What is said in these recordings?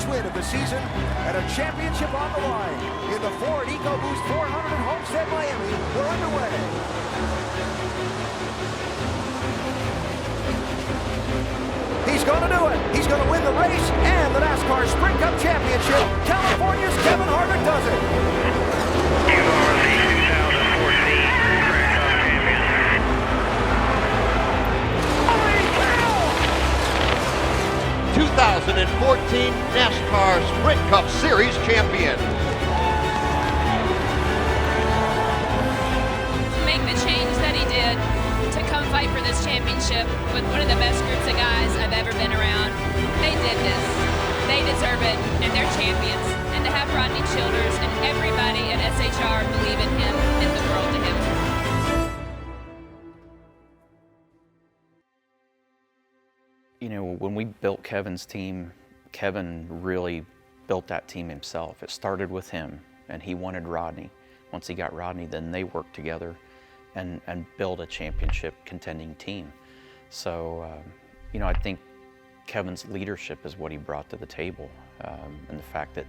win of the season and a championship on the line in the Ford EcoBoost 400 at Homestead, Miami. We're underway. He's going to do it. He's going to win the race and the NASCAR Sprint Cup Championship. California's Kevin Harvick does it. You are the 2014 Sprint Cup champion. Holy cow! 2014 NASCAR Sprint Cup Series champion. To make the change that he did, to come fight for this championship with one of the best groups of guys I've ever been around. They did this. They deserve it, and they're champions. And to have Rodney Childers and everybody at SHR believe in him meant the world to him. You know, when we built Kevin's team, Kevin really built that team himself. It started with him, and he wanted Rodney. Once he got Rodney, then they worked together and build a championship contending team. So, you know, I think Kevin's leadership is what he brought to the table, and the fact that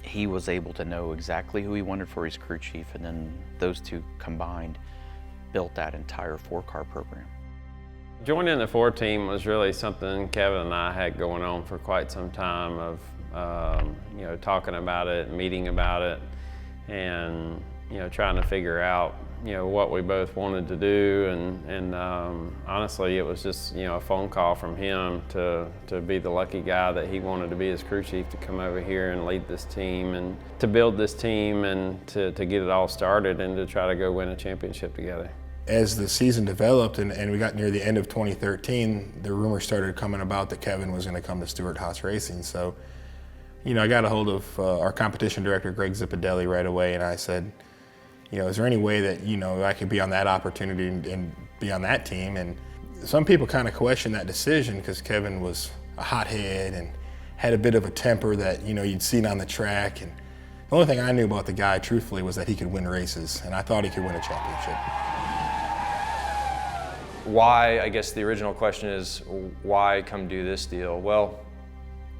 he was able to know exactly who he wanted for his crew chief, and then those two combined built that entire four-car program. Joining the Ford team was really something Kevin and I had going on for quite some time of, you know, talking about it, meeting about it, and, you know, trying to figure out, you know, what we both wanted to do, and honestly, it was just, you know, a phone call from him to be the lucky guy that he wanted to be his crew chief, to come over here and lead this team and to build this team and to get it all started and to try to go win a championship together. As the season developed and we got near the end of 2013, the rumors started coming about that Kevin was going to come to Stewart-Haas Racing. So, you know, I got a hold of our competition director, Greg Zipadelli, right away, and I said, you know, is there any way that, you know, I could be on that opportunity and be on that team? And some people kind of questioned that decision because Kevin was a hothead and had a bit of a temper that, you know, you'd seen on the track. And the only thing I knew about the guy, truthfully, was that he could win races, and I thought he could win a championship. Why, I guess the original question is, why come do this deal? Well,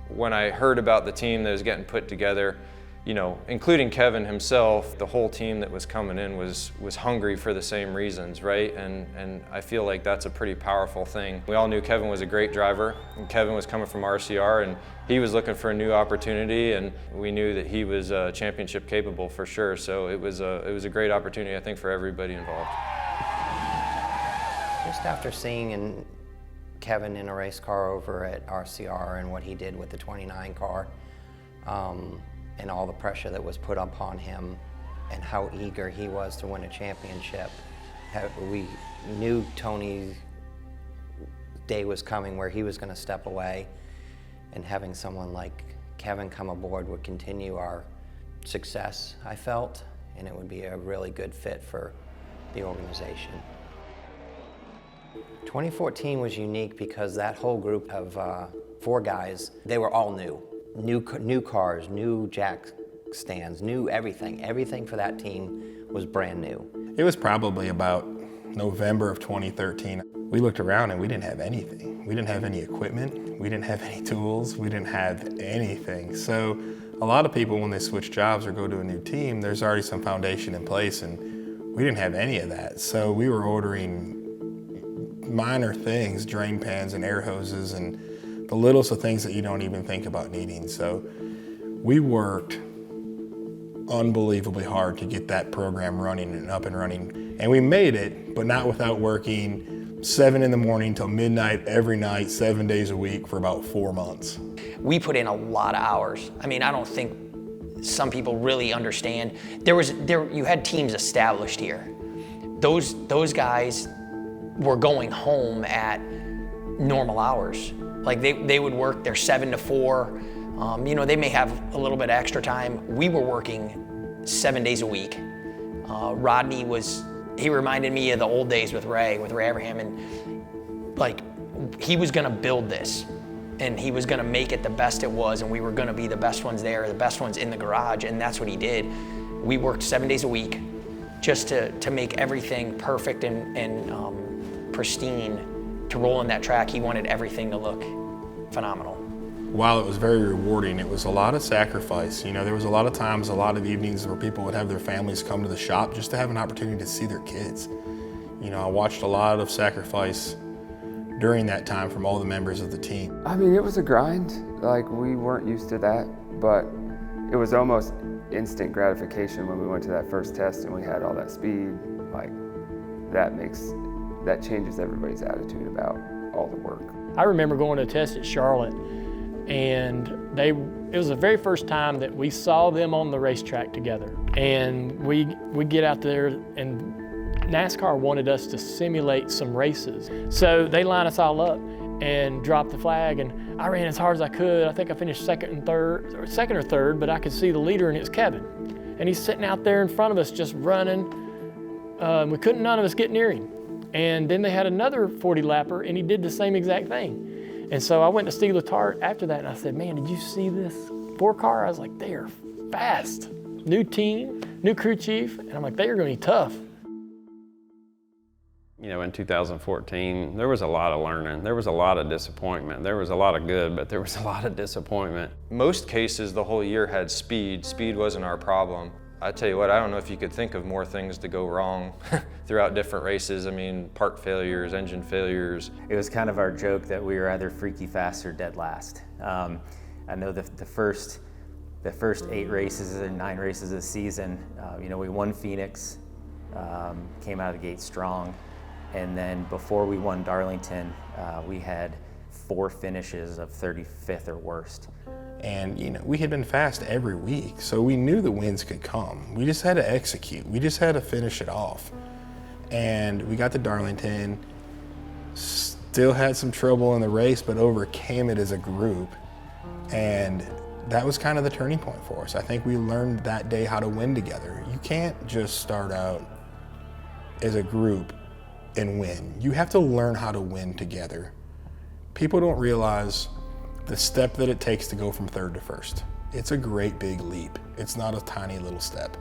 when I heard about the team that was getting put together, you know, including Kevin himself, the whole team that was coming in was hungry for the same reasons, right? And I feel like that's a pretty powerful thing. We all knew Kevin was a great driver, and Kevin was coming from RCR, and he was looking for a new opportunity, and we knew that he was championship capable for sure. So it was a great opportunity, I think, for everybody involved. Just after seeing Kevin in a race car over at RCR and what he did with the 29 car, and all the pressure that was put upon him and how eager he was to win a championship, we knew Tony's day was coming where he was going to step away, and having someone like Kevin come aboard would continue our success, I felt, and it would be a really good fit for the organization. 2014 was unique because that whole group of four guys, they were all new. New cars, new jack stands, new everything. Everything for that team was brand new. It was probably about November of 2013. We looked around and we didn't have anything. We didn't have any equipment. We didn't have any tools. We didn't have anything. So a lot of people, when they switch jobs or go to a new team, there's already some foundation in place, and we didn't have any of that. So we were ordering minor things, drain pans and air hoses and the littlest of things that you don't even think about needing. So we worked unbelievably hard to get that program running and up and running. And we made it, but not without working 7 in the morning till midnight every night, 7 days a week for about 4 months. We put in a lot of hours. I mean, I don't think some people really understand. You had teams established here. Those guys were going home at normal hours. Like they would work their 7 to 4. You know, they may have a little bit of extra time. We were working 7 days a week. Rodney he reminded me of the old days with Ray Abraham, and like, he was gonna build this, and he was gonna make it the best it was, and we were gonna be the best ones there, the best ones in the garage, and that's what he did. We worked 7 days a week just to make everything perfect and pristine to roll on that track. He wanted everything to look phenomenal. while it was very rewarding, it was a lot of sacrifice. You know, there was a lot of times, a lot of evenings where people would have their families come to the shop just to have an opportunity to see their kids. You know, I watched a lot of sacrifice during that time from all the members of the team. I mean, it was a grind. Like, we weren't used to that, but it was almost instant gratification when we went to that first test and we had all that speed. Like, that changes everybody's attitude about all the work. I remember going to a test at Charlotte, and it was the very first time that we saw them on the racetrack together. And we get out there, and NASCAR wanted us to simulate some races. So they line us all up and dropped the flag, and I ran as hard as I could. I think I finished second or third, but I could see the leader, and it was Kevin. And he's sitting out there in front of us just running. None of us get near him. And then they had another 40-lapper, and he did the same exact thing. And so I went to Steve Letarte after that, and I said, man, did you see this 4-car? I was like, they are fast. New team, new crew chief, and I'm like, they are going to be tough. You know, in 2014, there was a lot of learning. There was a lot of disappointment. There was a lot of good, but there was a lot of disappointment. Most cases the whole year had speed. Speed wasn't our problem. I tell you what, I don't know if you could think of more things to go wrong throughout different races. I mean, part failures, engine failures. It was kind of our joke that we were either freaky fast or dead last. I know the first 8 races and 9 races of the season, you know, we won Phoenix, came out of the gate strong, and then before we won Darlington, we had 4 finishes of 35th or worst. And, you know, we had been fast every week, so we knew the wins could come. We just had to execute. We just had to finish it off. And we got to Darlington, still had some trouble in the race, but overcame it as a group. And that was kind of the turning point for us. I think we learned that day how to win together. You can't just start out as a group and win. You have to learn how to win together. People don't realize the step that it takes to go from 3rd to 1st. It's a great big leap. It's not a tiny little step.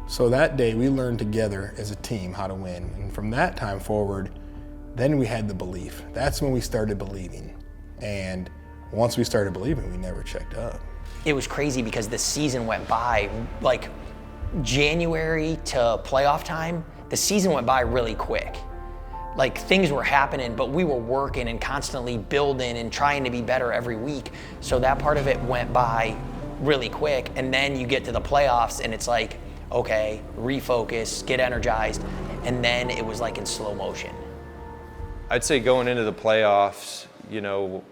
So that day we learned together as a team how to win. And from that time forward, then we had the belief. That's when we started believing. And once we started believing, we never checked up. It was crazy because the season went by, like January to playoff time, the season went by really quick. Like, things were happening, but we were working and constantly building and trying to be better every week. So that part of it went by really quick. And then you get to the playoffs and it's like, okay, refocus, get energized. And then it was like in slow motion. I'd say going into the playoffs, you know,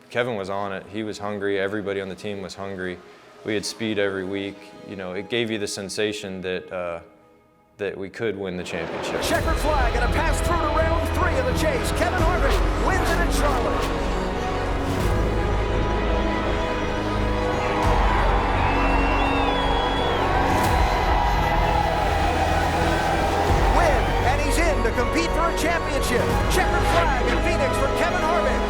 Kevin was on it. He was hungry. Everybody on the team was hungry. We had speed every week. You know, it gave you the sensation that we could win the championship. Checkered flag and a pass through to round 3 of the chase. Kevin Harvick wins it in Charlotte. Win, and he's in to compete for a championship. Checkered flag in Phoenix for Kevin Harvick.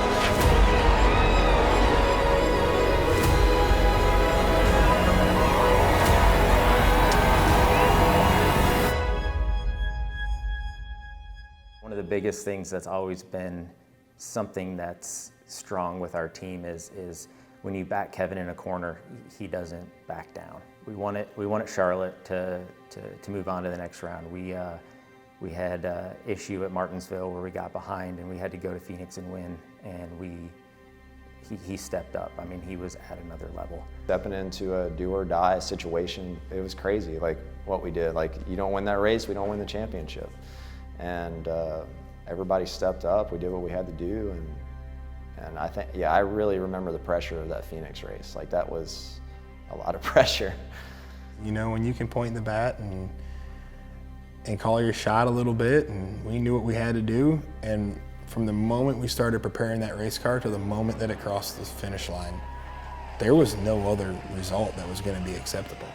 One of the biggest things that's always been something that's strong with our team is when you back Kevin in a corner, he doesn't back down. We won at Charlotte to move on to the next round. We had an issue at Martinsville where we got behind and we had to go to Phoenix and win, and he stepped up. I mean, he was at another level. Stepping into a do or die situation, it was crazy, like what we did. Like, you don't win that race, we don't win the championship. And everybody stepped up. We did what we had to do, and I think, yeah, I really remember the pressure of that Phoenix race. Like, that was a lot of pressure. You know, when you can point the bat and call your shot a little bit, and we knew what we had to do. And from the moment we started preparing that race car to the moment that it crossed the finish line, there was no other result that was going to be acceptable.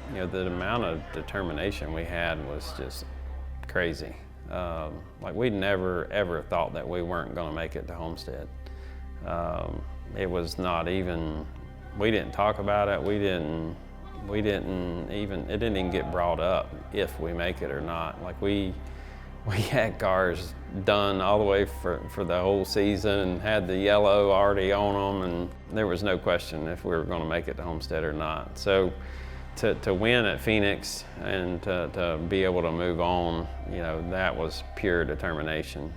You know, the amount of determination we had was just crazy. Like, we never ever thought that we weren't going to make it to Homestead. It was not even, we didn't talk about it. It didn't even get brought up if we make it or not. Like, we We had cars done all the way for the whole season and had the yellow already on them, and there was no question if we were going to make it to Homestead or not. So to win at Phoenix and to be able to move on, you know, that was pure determination.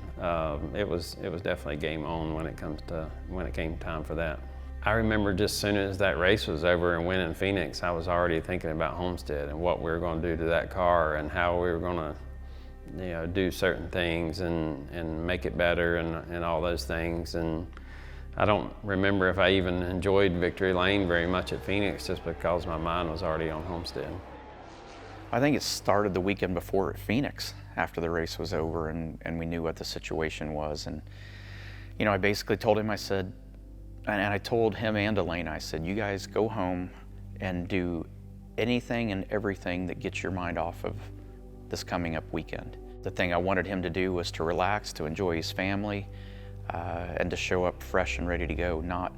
It was definitely game on when it came time for that. I remember just as soon as that race was over and winning Phoenix, I was already thinking about Homestead and what we were going to do to that car and how we were going to, you know, do certain things and make it better and all those things. And I don't remember if I even enjoyed Victory Lane very much at Phoenix just because my mind was already on Homestead. I think it started the weekend before at Phoenix after the race was over and we knew what the situation was. And, you know, I basically told him, I said, and I told him and Elaine, I said, you guys go home and do anything and everything that gets your mind off of this coming up weekend. The thing I wanted him to do was to relax, to enjoy his family, and to show up fresh and ready to go, not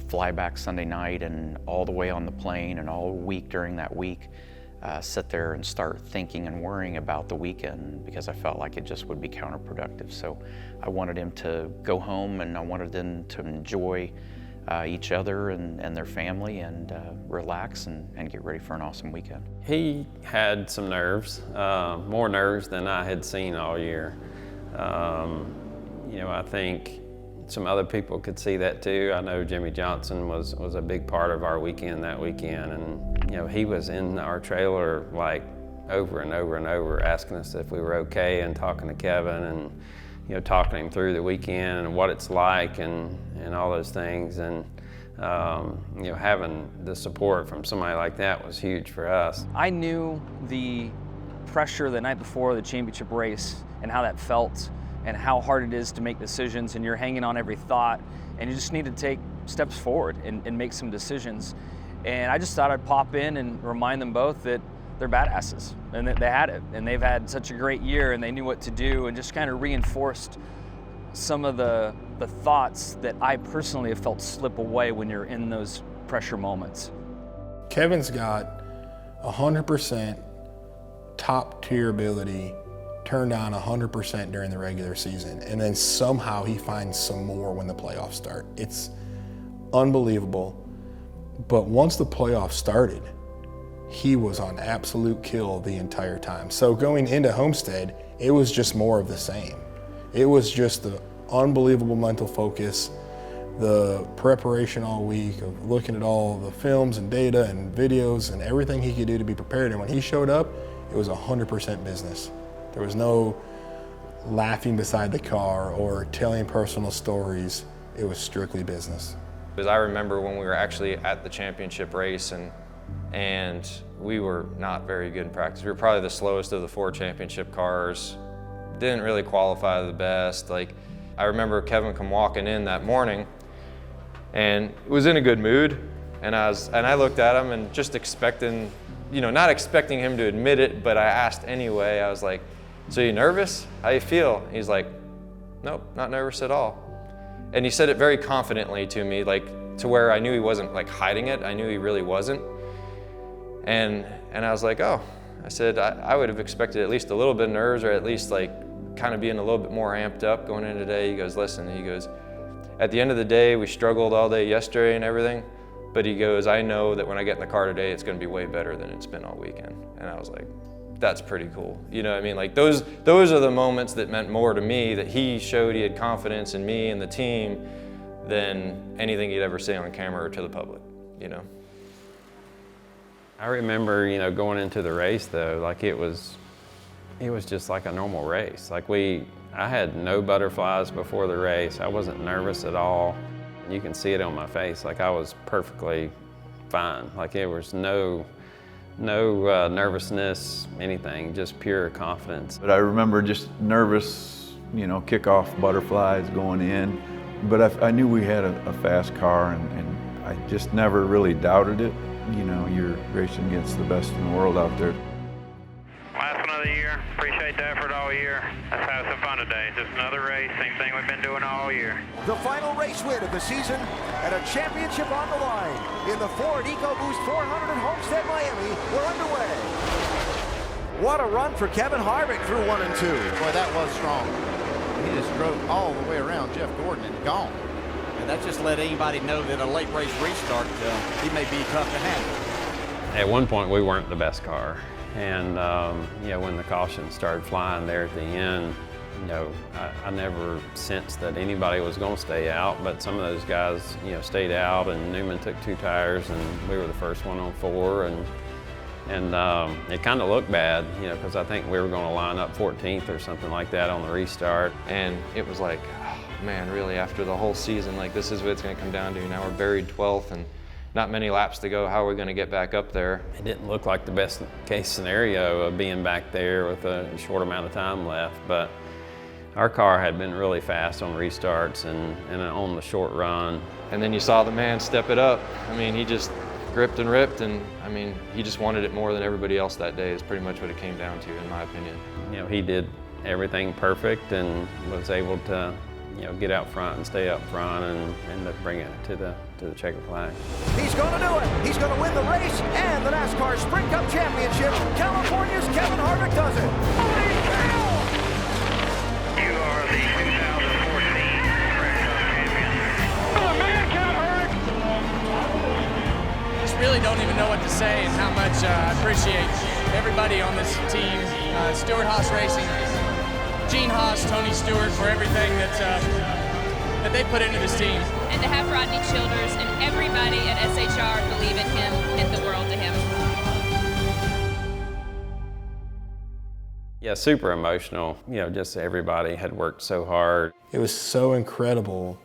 fly back Sunday night and all the way on the plane and all week during that week, sit there and start thinking and worrying about the weekend, because I felt like it just would be counterproductive. So I wanted him to go home and I wanted them to enjoy each other and their family and relax and get ready for an awesome weekend. He had some nerves, more nerves than I had seen all year. You know, I think some other people could see that too. I know Jimmy Johnson was a big part of our weekend that weekend, and you know, he was in our trailer like over and over and over asking us if we were okay and talking to Kevin and, you know, talking him through the weekend and what it's like and all those things. And you know, having the support from somebody like that was huge for us. I knew the pressure the night before the championship race and how that felt and how hard it is to make decisions, and you're hanging on every thought, and you just need to take steps forward and make some decisions. And I just thought I'd pop in and remind them both that they're badasses and that they had it, and they've had such a great year and they knew what to do, and just kind of reinforced some of the thoughts that I personally have felt slip away when you're in those pressure moments. Kevin's got 100% top tier ability turned on 100% during the regular season, and then somehow he finds some more when the playoffs start. It's unbelievable. But once the playoffs started, he was on absolute kill the entire time. So going into Homestead, it was just more of the same. It was just the unbelievable mental focus, the preparation all week of looking at all the films and data and videos and everything he could do to be prepared. And when he showed up, it was 100% business. There was no laughing beside the car or telling personal stories. It was strictly business. Because I remember when we were actually at the championship race and we were not very good in practice. We were probably the slowest of the 4 championship cars. Didn't really qualify the best. Like, I remember Kevin come walking in that morning and was in a good mood. And I looked at him and just expecting, you know, not expecting him to admit it, but I asked anyway. I was like, "So you nervous? How you feel?" He's like, "Nope, not nervous at all." And he said it very confidently to me, like to where I knew he wasn't like hiding it. I knew he really wasn't. And I was like, "Oh," I said, I would have expected at least a little bit of nerves, or at least like kind of being a little bit more amped up going in today. He goes, "Listen," he goes, "at the end of the day, we struggled all day yesterday and everything, but he goes, I know that when I get in the car today, it's gonna be way better than it's been all weekend." And I was like, that's pretty cool. You know what I mean? Like those are the moments that meant more to me, that he showed he had confidence in me and the team than anything he'd ever say on camera or to the public, you know? I remember, you know, going into the race though, like it was just like a normal race. Like I had no butterflies before the race. I wasn't nervous at all. You can see it on my face. Like I was perfectly fine. Like there was no nervousness, anything, just pure confidence. But I remember just nervous, you know, kickoff butterflies going in. But I knew we had a fast car, and I just never really doubted it. You know, you're racing against the best in the world out there. Last one of the year. Appreciate the effort all year. Let's have some fun today. Just another race, same thing we've been doing all year. The final race win of the season and a championship on the line in the Ford EcoBoost 400 at Homestead, Miami. We're underway. What a run for Kevin Harvick through 1 and 2. Boy, that was strong. He just drove all the way around Jeff Gordon and gone. And that just let anybody know that a late race restart, he may be tough to handle. At one point, we weren't the best car. And, when the caution started flying there at the end, I never sensed that anybody was going to stay out, but some of those guys, stayed out, and Newman took 2 tires, and we were the first one on 4, and it kind of looked bad, because I think we were going to line up 14th or something like that on the restart. And it was like, oh, man, really, after the whole season, like, this is what it's going to come down to. Now we're buried 12th, and not many laps to go. How are we going to get back up there? It didn't look like the best case scenario of being back there with a short amount of time left, but our car had been really fast on restarts and on the short run. And then you saw the man step it up. I mean, he just gripped and ripped, and I mean, he just wanted it more than everybody else that day is pretty much what it came down to, in my opinion. He did everything perfect and was able to get out front and stay up front and end up bringing it to the checker flag. He's going to do it. He's going to win the race and the NASCAR Sprint Cup Championship. California's Kevin Harvick does it. Holy cow! You are the 2014 Sprint Cup champion. Oh man, Kevin Harvick! Just really don't even know what to say and how much I appreciate everybody on this team, Stewart-Haas Racing, Gene Haas, Tony Stewart, for everything that they put into this team. And to have Rodney Childers and everybody at SHR believe in him meant the world to him. Yeah, super emotional. Just everybody had worked so hard. It was so incredible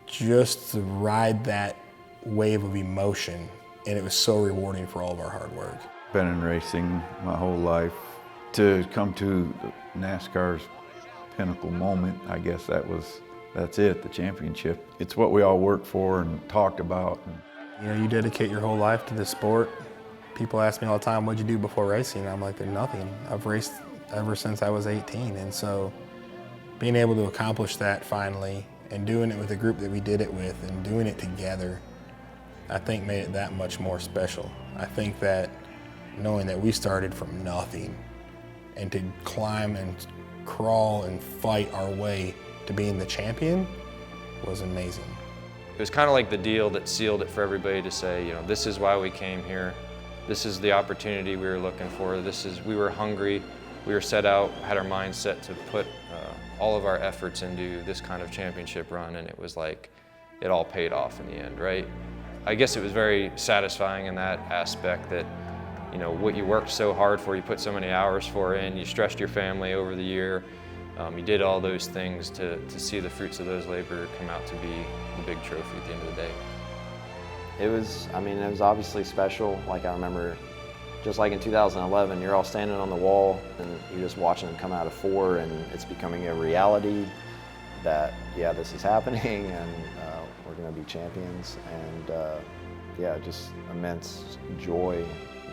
just to ride that wave of emotion, and it was so rewarding for all of our hard work. Been in racing my whole life. To come to NASCAR's pinnacle moment, I guess that's it, the championship. It's what we all worked for and talked about. You dedicate your whole life to this sport. People ask me all the time, what'd you do before racing? I'm like, there's nothing. I've raced ever since I was 18. And so being able to accomplish that finally and doing it with the group that we did it with and doing it together, I think made it that much more special. I think that knowing that we started from nothing and to climb and crawl and fight our way to being the champion was amazing. It was kind of like the deal that sealed it for everybody to say, this is why we came here. This is the opportunity we were looking for. We were hungry. We were set out, had our mind set to put all of our efforts into this kind of championship run, and it was like it all paid off in the end, right? I guess it was very satisfying in that aspect that what you worked so hard for, you put so many hours for in, you stressed your family over the year, you did all those things to see the fruits of those labor come out to be the big trophy at the end of the day. It was obviously special. Like I remember, just like in 2011, you're all standing on the wall and you're just watching them come out of 4, and it's becoming a reality that, yeah, this is happening and we're gonna be champions, and yeah, just immense joy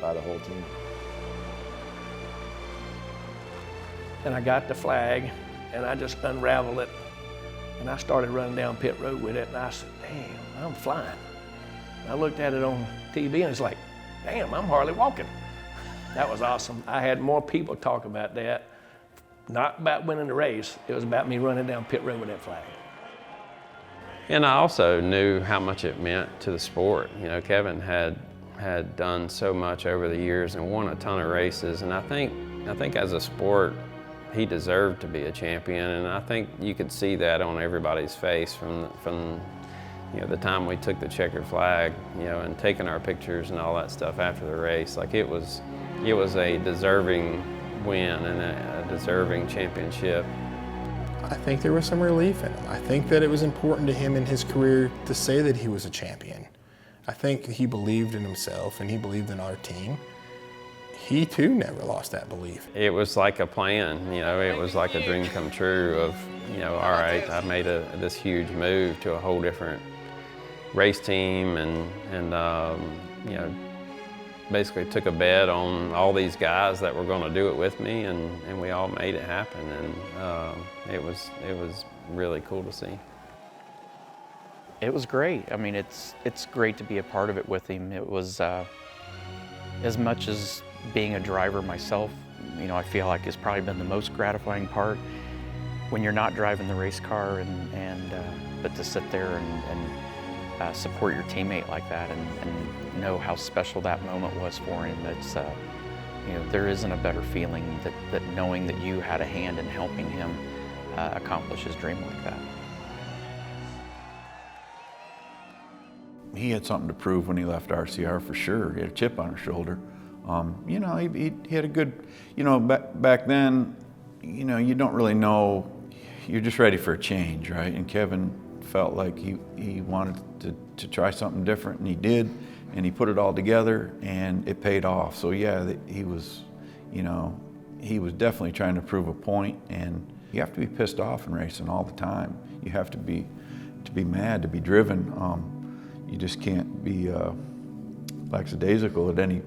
by the whole team. And I got the flag and I just unraveled it and I started running down pit road with it, and I said, damn, I'm flying. And I looked at it on TV and it's like, damn, I'm hardly walking. That was awesome. I had more people talk about that, not about winning the race, it was about me running down pit road with that flag. And I also knew how much it meant to the sport. Kevin had done so much over the years and won a ton of races, and I think as a sport, he deserved to be a champion, and I think you could see that on everybody's face from the time we took the checkered flag, and taking our pictures and all that stuff after the race. Like it was a deserving win and a deserving championship. I think there was some relief in him. I think that it was important to him in his career to say that he was a champion. I think he believed in himself and he believed in our team. He too never lost that belief. It was like a plan, it was like a dream come true of, all right, I made this huge move to a whole different race team and basically took a bet on all these guys that were going to do it with me, and we all made it happen, and it was really cool to see. It was great. I mean, it's great to be a part of it with him. It was as much as being a driver myself, you know, I feel like it's probably been the most gratifying part when you're not driving the race car, but to sit there and support your teammate like that and know how special that moment was for him. It's, you know, there isn't a better feeling that knowing that you had a hand in helping him accomplish his dream like that. He had something to prove when he left RCR for sure. He had a chip on his shoulder. You know, he had a good, you know, back then, you know, you don't really know, you're just ready for a change, right? And Kevin felt like he wanted to try something different, and he did, and he put it all together, and it paid off. So yeah, he was, you know, he was definitely trying to prove a point, and you have to be pissed off in racing all the time. You have to be mad, to be driven. You just can't be lackadaisical at any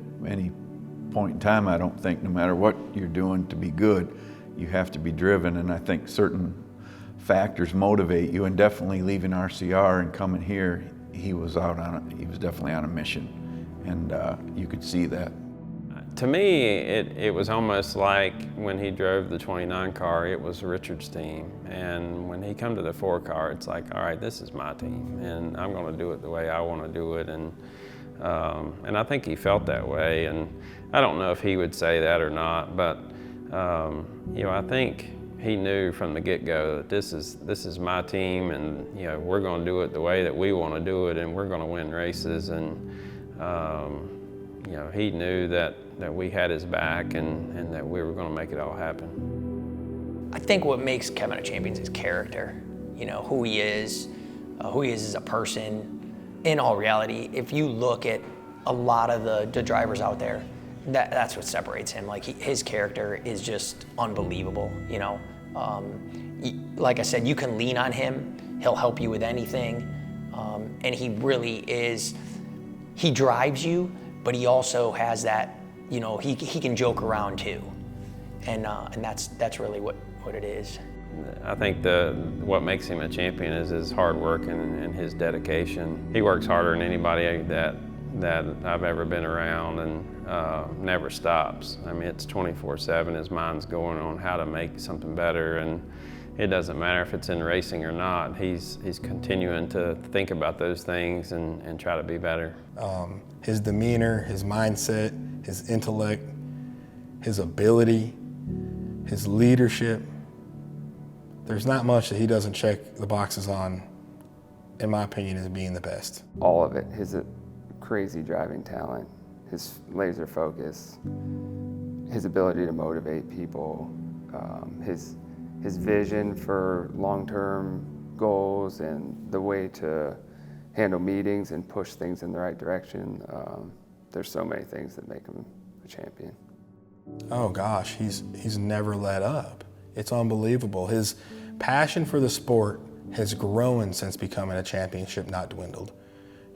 point in time, I don't think, no matter what you're doing to be good. You have to be driven, and I think certain factors motivate you, and definitely leaving RCR and coming here, he was definitely on a mission, and you could see that. To me, it was almost like when he drove the 29 car, it was Richard's team. And when he come to the 4 car, it's like, all right, this is my team, and I'm gonna do it the way I wanna do it. And I think he felt that way. And I don't know if he would say that or not, but you know, I think he knew from the get-go that this is my team, and you know, we're gonna do it the way that we wanna do it, and we're gonna win races. And you know, he knew that we had his back, and that we were going to make it all happen. I think what makes Kevin a champion is his character. You know, who he is as a person. In all reality, if you look at a lot of the drivers out there, that's what separates him. Like his character is just unbelievable. You know, like I said, you can lean on him. He'll help you with anything, and he really is. He drives you, but he also has that. You know, he can joke around too, and that's really what it is. I think what makes him a champion is his hard work and his dedication. He works harder than anybody that I've ever been around, and never stops. I mean, it's 24/7. His mind's going on how to make something better, and it doesn't matter if it's in racing or not. He's continuing to think about those things and try to be better. His demeanor, his mindset, his intellect, his ability, his leadership. There's not much that he doesn't check the boxes on, in my opinion, as being the best. All of it. His crazy driving talent, his laser focus, his ability to motivate people, his vision for long-term goals, and the way to handle meetings and push things in the right direction. There's so many things that make him a champion. Oh gosh, he's never let up. It's unbelievable. His passion for the sport has grown since becoming a championship, not dwindled.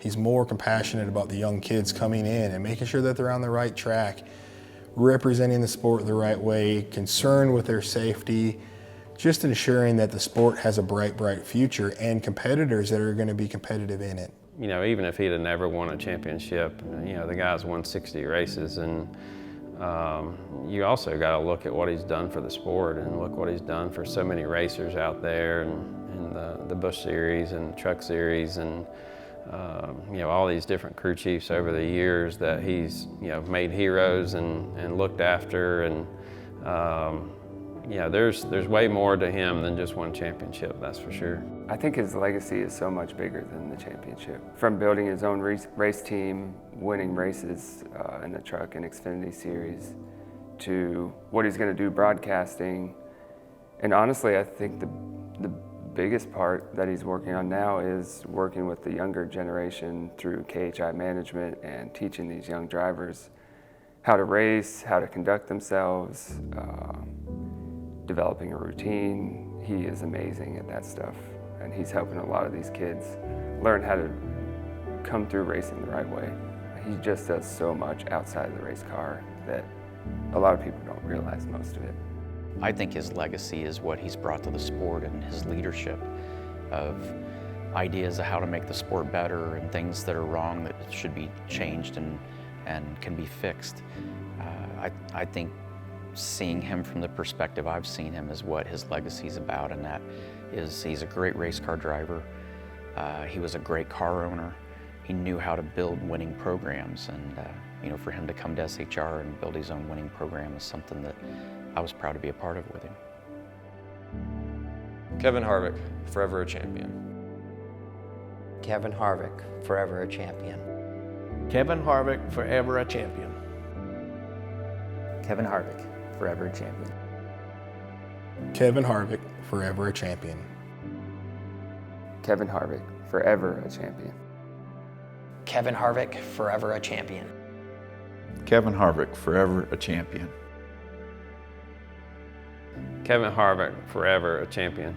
He's more compassionate about the young kids coming in and making sure that they're on the right track, representing the sport the right way, concerned with their safety, just ensuring that the sport has a bright, bright future and competitors that are going to be competitive in it. You know, even if he'd have never won a championship, you know, the guy's won 60 races, and you also got to look at what he's done for the sport, and look what he's done for so many racers out there, and the Busch Series and the Truck Series, and you know, all these different crew chiefs over the years that he's, you know, made heroes and looked after, and yeah, there's way more to him than just one championship, that's for sure. I think his legacy is so much bigger than the championship. From building his own race team, winning races in the Truck and Xfinity Series, to what he's going to do broadcasting. And honestly, I think the biggest part that he's working on now is working with the younger generation through KHI management and teaching these young drivers how to race, how to conduct themselves, developing a routine. He is amazing at that stuff, and he's helping a lot of these kids learn how to come through racing the right way. He just does so much outside of the race car that a lot of people don't realize most of it. I think his legacy is what he's brought to the sport, and his leadership of ideas of how to make the sport better and things that are wrong that should be changed, and and can be fixed. I think seeing him from the perspective I've seen him is what his legacy is about, and that is he's a great race car driver. He was a great car owner. He knew how to build winning programs, and you know, for him to come to SHR and build his own winning program is something that I was proud to be a part of with him. Kevin Harvick, forever a champion. Kevin Harvick, forever a champion. Kevin Harvick, forever a champion. Kevin Harvick, forever a champion. Kevin Harvick, forever a champion. Kevin Harvick, forever a champion. Kevin Harvick, forever a champion. Kevin Harvick, forever a champion. Kevin Harvick, forever a champion.